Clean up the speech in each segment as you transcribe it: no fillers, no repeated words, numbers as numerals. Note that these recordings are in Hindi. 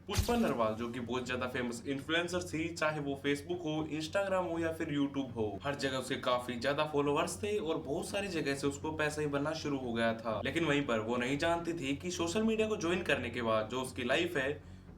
पुष्पा नरवाल जो कि बहुत ज्यादा फेमस इन्फ्लुएंसर थी, चाहे वो फेसबुक हो, इंस्टाग्राम हो या फिर यूट्यूब हो, हर जगह उसके काफी ज्यादा फॉलोअर्स थे और बहुत सारी जगह से उसको पैसा ही बनना शुरू हो गया था। लेकिन वहीं पर वो नहीं जानती थी कि सोशल मीडिया को ज्वाइन करने के बाद जो उसकी लाइफ है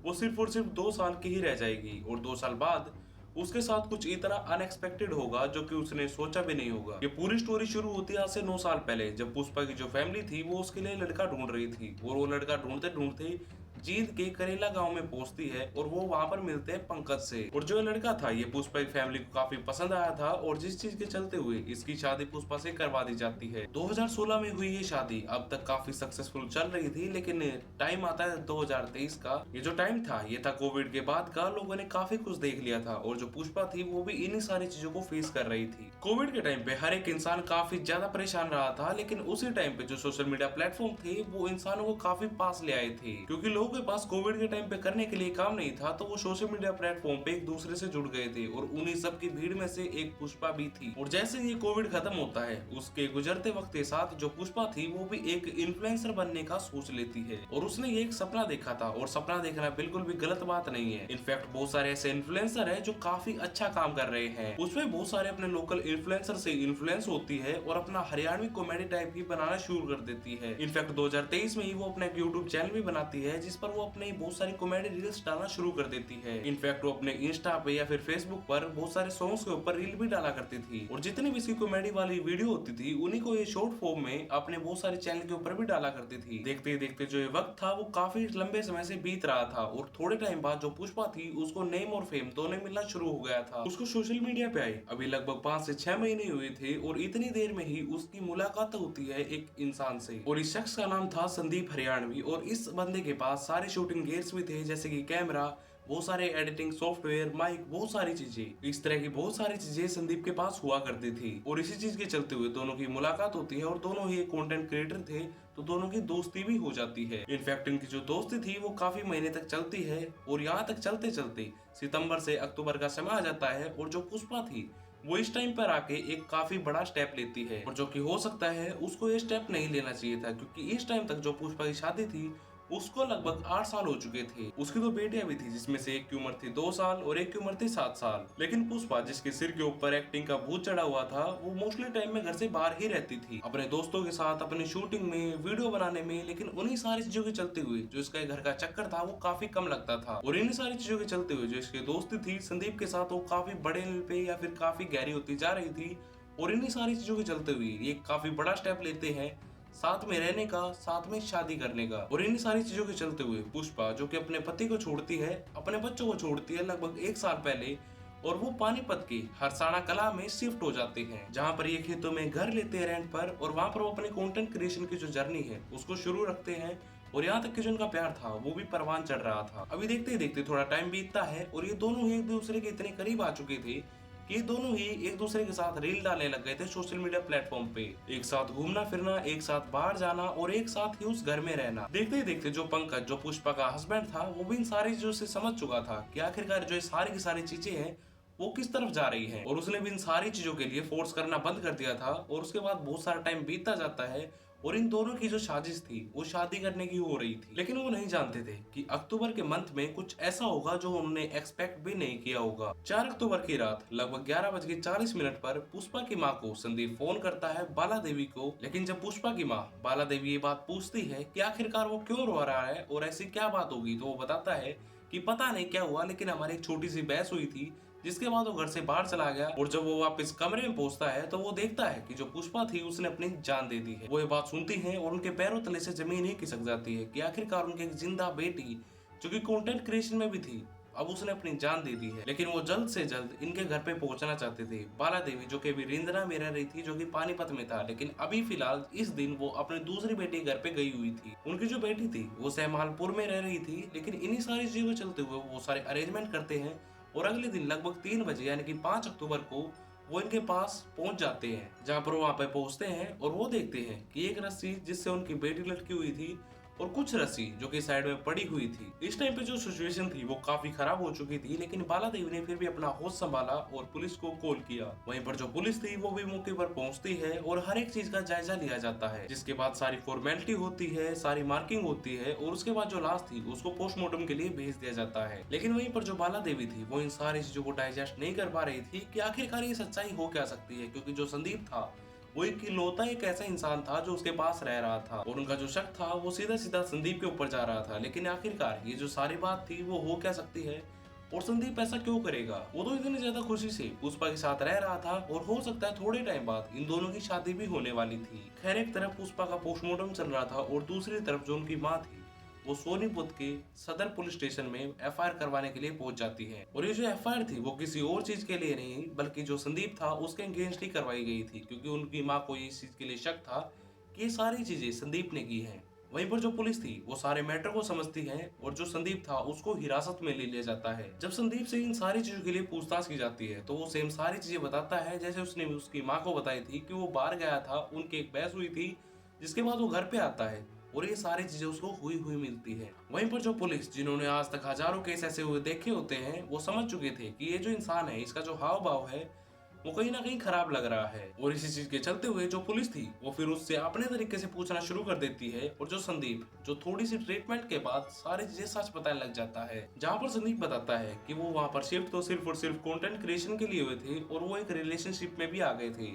वो सिर्फ और सिर्फ 2 साल की ही रह जाएगी और 2 साल बाद उसके साथ कुछ इतना अनएक्सपेक्टेड होगा जो कि उसने सोचा भी नहीं होगा। ये पूरी स्टोरी शुरू होती है आज से 9 साल पहले, जब पुष्पा की जो फैमिली थी वो उसके लिए लड़का ढूंढ रही थी और वो लड़का ढूंढते ढूंढते जींद के करेला गांव में पहुंचती है और वो वहां पर मिलते हैं पंकज से। और जो लड़का था ये पुष्पा की फैमिली को काफी पसंद आया था और जिस चीज के चलते हुए इसकी शादी पुष्पा से करवा दी जाती है। 2016 में हुई ये शादी अब तक काफी सक्सेसफुल चल रही थी, लेकिन टाइम आता है 2023 का। ये जो टाइम था ये था कोविड के बाद का। लोगों ने काफी कुछ देख लिया था और जो पुष्पा थी वो भी इन्हीं सारी चीजों को फेस कर रही थी। कोविड के टाइम पे हर एक इंसान काफी ज्यादा परेशान रहा था, लेकिन उसी टाइम पे जो सोशल मीडिया प्लेटफॉर्म थे वो इंसानों को काफी पास ले आए थे, क्योंकि लोगों के पास कोविड के टाइम पे करने के लिए काम नहीं था तो वो सोशल मीडिया प्लेटफॉर्म पे एक दूसरे से जुड़ गए थे और उन्हीं सब की भीड़ में से एक पुष्पा भी थी। और जैसे ये कोविड खत्म होता है उसके गुजरते वक्त के साथ जो पुष्पा थी वो भी एक इन्फ्लुएंसर बनने का सोच लेती है और उसने ये एक सपना देखा था और सपना देखना बिल्कुल भी गलत बात नहीं है। इनफैक्ट बहुत सारे ऐसे इन्फ्लुएंसर है जो काफी अच्छा काम कर रहे हैं। उसमें बहुत सारे अपने लोकल इन्फ्लुएंसर से इन्फ्लुएंस होती है और अपना हरियाणवी कॉमेडी टाइप की बनाना शुरू कर देती है। इनफैक्ट 2023 में ही वो अपना यूट्यूब चैनल भी बनाती है जिस पर वो अपने बहुत सारी कॉमेडी रील्स डालना शुरू कर देती है। इनफैक्ट वो अपने इंस्टा पे या फिर फेसबुक पर बहुत सारे सॉन्ग्स के ऊपर रील भी डाला करती थी और जितनी भी इसकी कॉमेडी वाली वीडियो होती थी उन्हीं को ये शॉर्ट फॉर्म में अपने बहुत सारे चैनल के ऊपर भी डाला करती थी। देखते देखते जो ये वक्त था वो काफी लंबे समय से बीत रहा था और थोड़े टाइम बाद जो पुष्पा थी उसको नेम और फेम दोनों मिलना शुरू हो गया था। उसको सोशल मीडिया पे आई अभी लगभग 5 से 6 महीने हुए थे और इतनी देर में ही उसकी मुलाकात होती है एक इंसान से और इस शख्स का नाम था संदीप हरियाणवी। और इस बंदे के पास सारे शूटिंग गियर्स भी थे, जैसे कि कैमरा, बहुत सारे एडिटिंग सॉफ्टवेयर, माइक, बहुत सारी चीजें। इस तरह की बहुत सारी चीजें संदीप के पास हुआ करती थी और इसी चीज के चलते हुए दोनों की मुलाकात होती है और दोनों ही कंटेंट क्रिएटर थे तो दोनों की दोस्ती भी हो जाती है। इनफैक्ट इनकी जो दोस्ती थी वो काफी महीने तक चलती है और यहाँ तक चलते चलते सितंबर से अक्टूबर का समय आ जाता है और जो पुष्पा थी वो इस टाइम पर आके एक काफी बड़ा स्टेप लेती है और जो कि हो सकता है उसको ये स्टेप नहीं लेना चाहिए था, क्योंकि इस टाइम तक जो पुष्पा की शादी थी उसको लगभग 8 साल हो चुके थे। उसकी 2 बेटियां भी थी जिसमें से एक की उम्र थी 2 साल और एक की उम्र थी 7 साल। लेकिन पुष्पा जिसके सिर के ऊपर एक्टिंग का भूत चढ़ा हुआ था वो मोस्टली टाइम में घर से बाहर ही रहती थी, अपने दोस्तों के साथ, अपनी शूटिंग में, वीडियो बनाने में। लेकिन उन्हीं सारी चीजों के चलते हुए जो इसका घर का चक्कर था वो काफी कम लगता था और इन सारी चीजों के चलते हुए जो इसकी दोस्ती थी संदीप के साथ वो काफी बड़े लेवल पे या फिर काफी गहरी होती जा रही थी। और इन्हीं सारी चीजों के चलते हुए ये काफी बड़ा स्टेप लेते हैं साथ में रहने का, साथ में शादी करने का। और इन सारी चीजों के चलते हुए पुष्पा जो कि अपने पति को छोड़ती है, अपने बच्चों को छोड़ती है लगभग 1 साल पहले और वो पानीपत के हरसाना कला में शिफ्ट हो जाते हैं, जहाँ पर ये खेतों में घर लेते हैं रेंट पर और वहाँ पर वो अपने कंटेंट क्रिएशन की जो जर्नी है उसको शुरू रखते हैं। और यहाँ तक कि जो उनका प्यार था वो भी परवान चढ़ रहा था। अभी देखते ही देखते थोड़ा टाइम बीतता है और ये दोनों ही एक दूसरे के इतने करीब आ चुके थे कि ये दोनों ही एक दूसरे के साथ रील डालने लग गए थे सोशल मीडिया प्लेटफॉर्म पे। एक साथ घूमना फिरना, एक साथ बाहर जाना और एक साथ ही उस घर में रहना। देखते ही देखते जो पंकज जो पुष्पा का हस्बैंड था वो भी इन सारी चीजों से समझ चुका था कि आखिरकार जो ये सारी की सारी चीजें हैं वो किस तरफ जा रही है और उसने भी इन सारी चीजों के लिए फोर्स करना बंद कर दिया था। और उसके बाद बहुत सारा टाइम बीतता जाता है और इन दोनों की जो साजिश थी वो शादी करने की हो रही थी, लेकिन वो नहीं जानते थे कि अक्टूबर के मंथ में कुछ ऐसा होगा जो उन्होंने एक्सपेक्ट भी नहीं किया होगा। 4 अक्टूबर की रात लगभग 11:40 पर पुष्पा की माँ को संदीप फोन करता है बाला देवी को। लेकिन जब पुष्पा की माँ बाला देवी ये बात पूछती है कि आखिरकार वो क्यों रो रहा है और ऐसी क्या बात होगी, तो वो बताता है कि पता नहीं क्या हुआ, लेकिन हमारी एक छोटी सी बहस हुई थी जिसके बाद वो घर से बाहर चला गया। और जब वो वापस कमरे में पहुंचता है तो वो देखता है कि जो पुष्पा थी उसने अपनी जान दे दी है। वो ये बात सुनती है और उनके पैरों तले से जमीन ही खिसक जाती है कि आखिरकार उनकी एक जिंदा बेटी जो कि कंटेंट क्रिएशन में भी थी अब उसने अपनी जान दे दी है। लेकिन वो जल्द से जल्द इनके घर पे पहुंचना चाहते थे। बाला देवी जो कि अभी रिंदना में रह रही थी जो कि पानीपत में था, लेकिन अभी फिलहाल इस दिन वो अपने दूसरी बेटी घर पे गई हुई थी। उनकी जो बेटी थी वो सहमालपुर में रह रही थी, लेकिन इन्हीं सारी चीजों चलते हुए वो सारे अरेंजमेंट करते हैं और अगले दिन लगभग 3 बजे यानी कि 5 अक्टूबर को वो इनके पास पहुंच जाते हैं, जहाँ पर वो वहाँ पे पहुंचते हैं और वो देखते हैं कि एक रस्सी जिससे उनकी बेटी लटकी हुई थी और कुछ रस्सी जो कि साइड में पड़ी हुई थी। इस टाइम पे जो सिचुएशन थी वो काफी खराब हो चुकी थी, लेकिन बाला देवी ने फिर भी अपना होश संभाला और पुलिस को कॉल किया। वहीं पर जो पुलिस थी वो भी मौके पर पहुंचती है और हर एक चीज का जायजा लिया जाता है, जिसके बाद सारी फॉर्मेलिटी होती है, सारी मार्किंग होती है और उसके बाद जो लाश थी उसको पोस्टमार्टम के लिए भेज दिया जाता है। लेकिन वहीं पर जो बाला देवी थी वो इन सारी चीजों को डाइजेस्ट नहीं कर पा रही थी कि आखिरकार ये सच्चाई हो क्या सकती है, क्योंकि जो संदीप था वो इकलौता एक ऐसा इंसान था जो उसके पास रह रहा था और उनका जो शक था वो सीधा सीधा संदीप के ऊपर जा रहा था। लेकिन आखिरकार ये जो सारी बात थी वो हो क्या सकती है और संदीप ऐसा क्यों करेगा। वो तो इतनी ज्यादा खुशी से पुष्पा के साथ रह रहा था और हो सकता है थोड़े टाइम बाद इन दोनों की शादी भी होने वाली थी। खैर, एक तरफ पुष्पा का पोस्टमार्टम चल रहा था और दूसरी तरफ जो उनकी माँ थी वो सोनीपत के सदर पुलिस स्टेशन में एफआईआर करवाने के लिए पहुंच जाती है। और ये जो एफआईआर थी वो किसी और चीज के लिए नहीं बल्कि जो संदीप था उसके अगेंस्ट ही करवाई गई थी, क्योंकि उनकी माँ को इस चीज के लिए शक था कि ये सारी चीजें संदीप ने की हैं। वहीं पर जो पुलिस थी वो सारे मैटर को समझती है और जो संदीप था उसको हिरासत में ले लिया जाता है। जब संदीप से इन सारी चीजों के लिए पूछताछ की जाती है तो वो सेम सारी चीजें बताता है जैसे उसने उसकी माँ को बताई थी कि वो बाहर गया था, उनकी एक बहस हुई थी, जिसके बाद वो घर पे आता है और ये सारी चीजें उसको हुई हुई मिलती है। वहीं पर जो पुलिस, जिन्होंने आज तक हजारों केस ऐसे हुए देखे होते हैं, वो समझ चुके थे कि ये जो इंसान है इसका जो हाव भाव है वो कहीं ना कहीं खराब लग रहा है। और इसी चीज के चलते हुए जो पुलिस थी वो फिर उससे अपने तरीके से पूछना शुरू कर देती है और जो संदीप जो थोड़ी सी ट्रीटमेंट के बाद सारी चीजें सच बताने लग जाता है। जहाँ पर संदीप बताता है कि वो वहाँ पर शिफ्ट तो सिर्फ और सिर्फ कंटेंट क्रिएशन के लिए हुए थे और वो एक रिलेशनशिप में भी आ गए थे,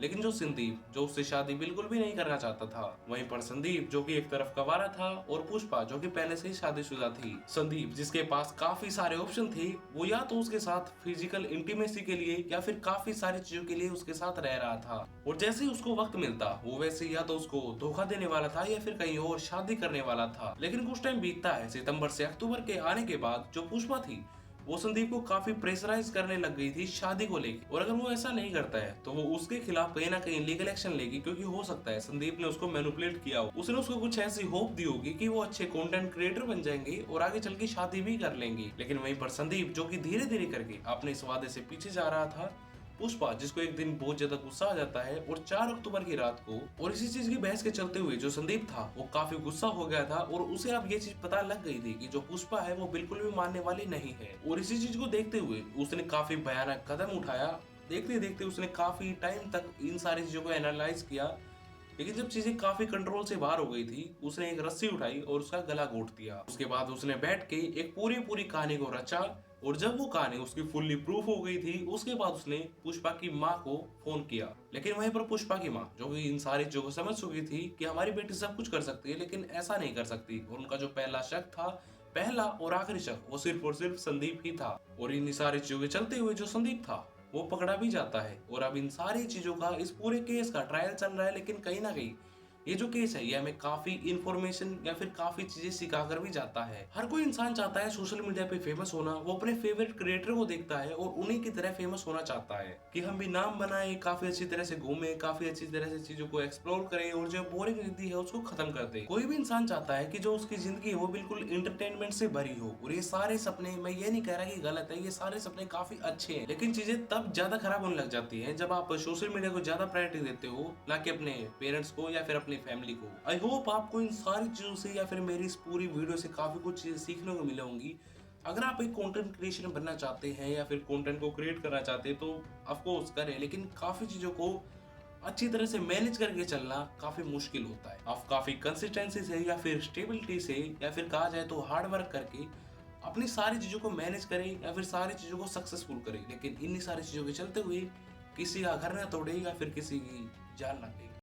लेकिन जो संदीप जो उससे शादी बिल्कुल भी नहीं करना चाहता था। वहीं पर संदीप जो कि एक तरफ कवारा था और पुष्पा जो कि पहले से ही शादीशुदा थी। संदीप जिसके पास काफी सारे ऑप्शन थे, वो या तो उसके साथ फिजिकल इंटीमेसी के लिए या फिर काफी सारी चीजों के लिए उसके साथ रह रहा था और जैसे ही उसको वक्त मिलता वो वैसे या तो उसको धोखा देने वाला था या फिर कहीं और शादी करने वाला था। लेकिन कुछ टाइम बीतता है, सितंबर से अक्टूबर के आने के बाद जो पुष्पा थी वो संदीप को काफी प्रेशराइज करने लग गई थी शादी को लेकर, और अगर वो ऐसा नहीं करता है तो वो उसके खिलाफ कहीं ना कहीं लीगल एक्शन लेगी, क्योंकि हो सकता है संदीप ने उसको मैनिपुलेट किया हो। उसने उसको कुछ ऐसी होप दी होगी कि वो अच्छे कंटेंट क्रिएटर बन जाएंगे और आगे चल के शादी भी कर लेंगे। लेकिन वहीं पर संदीप जो कि धीरे धीरे करके अपने इस वादे से पीछे जा रहा था, पुष्पा जिसको एक दिन बहुत ज्यादा गुस्सा आ जाता है और 4 अक्टूबर की रात को, और इसी चीज की बहस के चलते हुए जो संदीप था वो काफी गुस्सा हो गया था और उसे अब ये चीज पता लग गई थी कि जो पुष्पा है वो बिल्कुल भी मानने वाली नहीं है। और इसी चीज को देखते हुए उसने काफी भयानक कदम उठाया। देखते देखते उसने काफी टाइम तक इन सारी चीजों को एनालाइज किया, लेकिन जब चीजें काफी कंट्रोल से बाहर हो गई थी उसने एक रस्सी उठाई और उसका गला घोट दिया। उसके बाद उसने बैठ के एक पूरी पूरी कहानी को रचा और जब वो कहानी उसकी फुल्ली प्रूफ हो गई थी उसके बाद उसने पुष्पा की माँ को फोन किया। लेकिन वहीं पर पुष्पा की माँ जो कि इन सारी चीजों को समझ चुकी थी कि हमारी बेटी सब कुछ कर सकती है लेकिन ऐसा नहीं कर सकती, और उनका जो पहला शक था, पहला और आखिरी शक, वो सिर्फ और सिर्फ संदीप ही था। और इन सारी चीजों के चलते हुए जो संदीप था वो पकड़ा भी जाता है और अब इन सारी चीजों का, इस पूरे केस का ट्रायल चल रहा है। लेकिन कहीं ना कहीं ये जो केस है ये हमें काफी इंफॉर्मेशन या फिर काफी चीजें सिखाकर भी जाता है। हर कोई इंसान चाहता है सोशल मीडिया पे फेमस होना, वो अपने फेवरेट क्रिएटर को देखता है और उन्हीं की तरह फेमस होना चाहता है कि हम भी नाम बनाए, काफी अच्छी तरह से घूमे, काफी अच्छी तरह से चीजों को एक्सप्लोर करें और जो बोरिंग जिंदगी है उसको खत्म कर दे। कोई भी इंसान चाहता है कि जो उसकी जिंदगी है वो बिल्कुल इंटरटेनमेंट से भरी हो। और ये सारे सपने, मैं ये नहीं कह रहा कि गलत है, ये सारे सपने काफी अच्छे हैं, लेकिन चीजें तब ज्यादा खराब होने लग जाती है जब आप सोशल मीडिया को ज्यादा प्रायोरिटी देते हो, ना कि अपने पेरेंट्स को या फिर अपनी फैमिली को। आई होप आपको इन सारी चीजों से या फिर मेरी इस पूरी वीडियो से काफी कुछ चीजें सीखने को मिली होंगी। अगर आप एक कंटेंट क्रिएशन बनना चाहते हैं या फिर कंटेंट को क्रिएट करना चाहते हैं तो ऑफकोर्स करें, लेकिन काफी चीजों को अच्छी तरह से मैनेज करके चलना काफी मुश्किल होता है। आप काफी कंसिस्टेंसी से या फिर स्टेबिलिटी से या फिर कहा जाए तो हार्ड वर्क करके अपनी सारी चीजों को मैनेज करें या फिर सारी चीजों को सक्सेसफुल करें, लेकिन इन सारी चीजों के चलते हुए किसी का घर ना तोड़े या फिर किसी की जान ना ले।